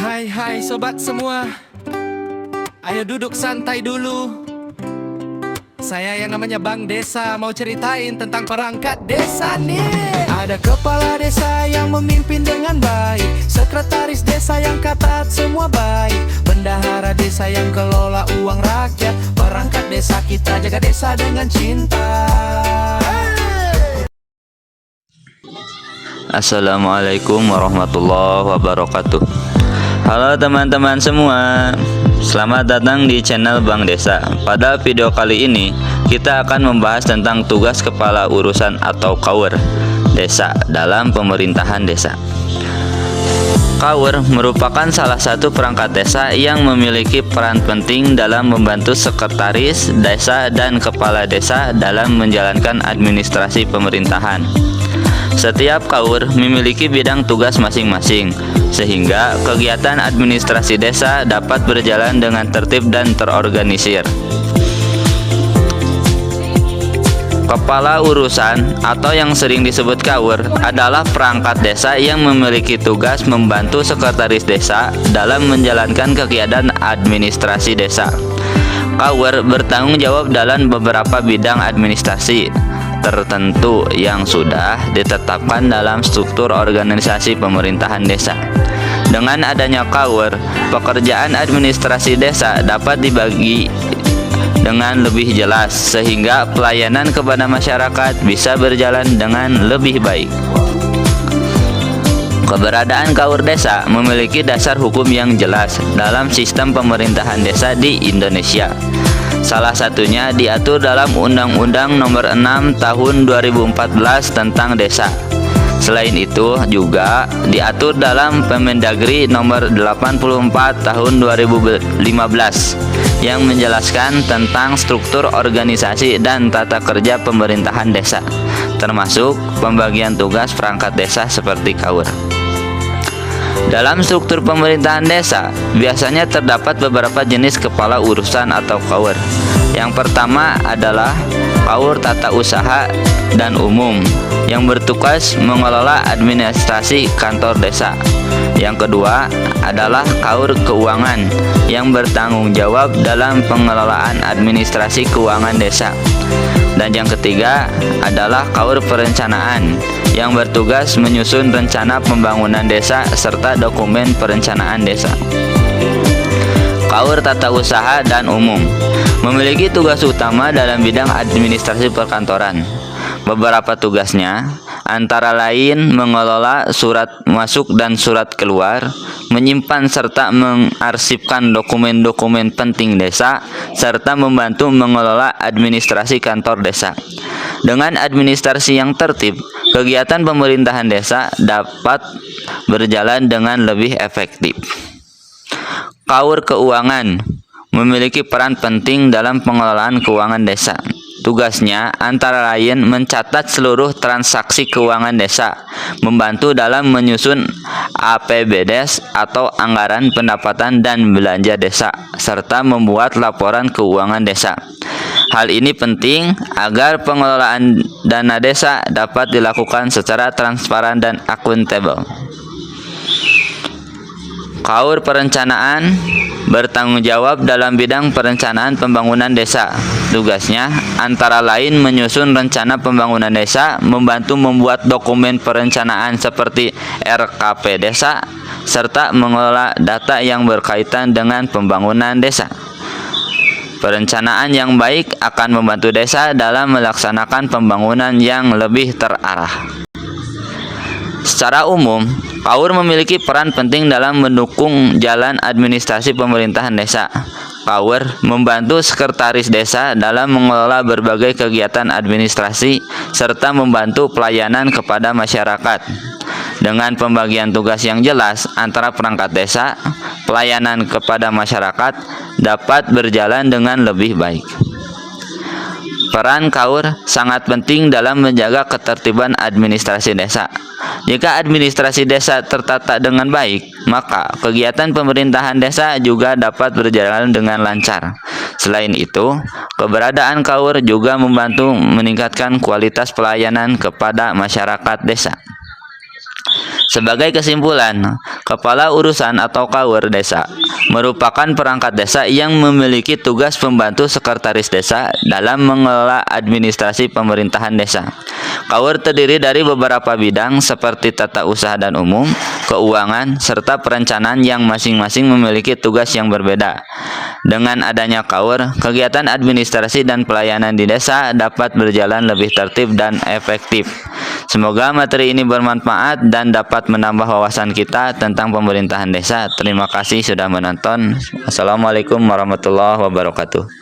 Hai sobat semua, ayo duduk santai dulu. Saya yang namanya Bang Desa mau ceritain tentang perangkat desa nih. Ada kepala desa yang memimpin dengan baik, sekretaris desa yang ketat semua baik, bendahara desa yang kelola uang rakyat, perangkat desa kita jaga desa dengan cinta. Assalamualaikum warahmatullahi wabarakatuh. Halo teman-teman semua, selamat datang di channel Bang Desa. Pada video kali ini kita akan membahas tentang tugas kepala urusan atau KAUR desa dalam pemerintahan desa. KAUR merupakan salah satu perangkat desa yang memiliki peran penting dalam membantu sekretaris desa dan kepala desa dalam menjalankan administrasi pemerintahan. Setiap KAUR memiliki bidang tugas masing-masing, sehingga kegiatan administrasi desa dapat berjalan dengan tertib dan terorganisir. Kepala urusan atau yang sering disebut KAUR adalah perangkat desa yang memiliki tugas membantu sekretaris desa dalam menjalankan kegiatan administrasi desa. KAUR bertanggung jawab dalam beberapa bidang administrasi tertentu yang sudah ditetapkan dalam struktur organisasi pemerintahan desa. Dengan adanya KAUR, pekerjaan administrasi desa dapat dibagi dengan lebih jelas sehingga pelayanan kepada masyarakat bisa berjalan dengan lebih baik. Keberadaan KAUR desa memiliki dasar hukum yang jelas dalam sistem pemerintahan desa di Indonesia. Salah satunya diatur dalam Undang-Undang Nomor 6 Tahun 2014 tentang Desa. Selain itu juga diatur dalam Permendagri Nomor 84 Tahun 2015 yang menjelaskan tentang struktur organisasi dan tata kerja pemerintahan desa, termasuk pembagian tugas perangkat desa seperti KAUR. Dalam struktur pemerintahan desa, biasanya terdapat beberapa jenis kepala urusan atau KAUR. Yang pertama adalah KAUR tata usaha dan umum yang bertugas mengelola administrasi kantor desa. Yang kedua adalah KAUR keuangan yang bertanggung jawab dalam pengelolaan administrasi keuangan desa. Dan yang ketiga adalah KAUR perencanaan yang bertugas menyusun rencana pembangunan desa serta dokumen perencanaan desa. KAUR tata usaha dan umum memiliki tugas utama dalam bidang administrasi perkantoran. Beberapa tugasnya antara lain mengelola surat masuk dan surat keluar, menyimpan serta mengarsipkan dokumen-dokumen penting desa, serta membantu mengelola administrasi kantor desa. Dengan administrasi yang tertib, kegiatan pemerintahan desa dapat berjalan dengan lebih efektif. KAUR keuangan memiliki peran penting dalam pengelolaan keuangan desa. Tugasnya antara lain mencatat seluruh transaksi keuangan desa, membantu dalam menyusun APBD atau anggaran pendapatan dan belanja desa, serta membuat laporan keuangan desa. Hal ini penting agar pengelolaan dana desa dapat dilakukan secara transparan dan akuntabel. KAUR perencanaan bertanggung jawab dalam bidang perencanaan pembangunan desa. Tugasnya antara lain menyusun rencana pembangunan desa, membantu membuat dokumen perencanaan seperti RKP desa, serta mengelola data yang berkaitan dengan pembangunan desa. Perencanaan yang baik akan membantu desa dalam melaksanakan pembangunan yang lebih terarah. Secara umum, KAUR memiliki peran penting dalam mendukung jalan administrasi pemerintahan desa. KAUR membantu sekretaris desa dalam mengelola berbagai kegiatan administrasi serta membantu pelayanan kepada masyarakat. Dengan pembagian tugas yang jelas antara perangkat desa, pelayanan kepada masyarakat dapat berjalan dengan lebih baik. Peran KAUR sangat penting dalam menjaga ketertiban administrasi desa. Jika administrasi desa tertata dengan baik, maka kegiatan pemerintahan desa juga dapat berjalan dengan lancar. Selain itu, keberadaan KAUR juga membantu meningkatkan kualitas pelayanan kepada masyarakat desa. Sebagai kesimpulan, kepala urusan atau KAUR desa merupakan perangkat desa yang memiliki tugas pembantu sekretaris desa dalam mengelola administrasi pemerintahan desa. KAUR terdiri dari beberapa bidang seperti tata usaha dan umum, keuangan, serta perencanaan yang masing-masing memiliki tugas yang berbeda. Dengan adanya KAUR, kegiatan administrasi dan pelayanan di desa dapat berjalan lebih tertib dan efektif. Semoga materi ini bermanfaat dan dapat menambah wawasan kita tentang pemerintahan desa. Terima kasih sudah menonton. Assalamualaikum warahmatullahi wabarakatuh.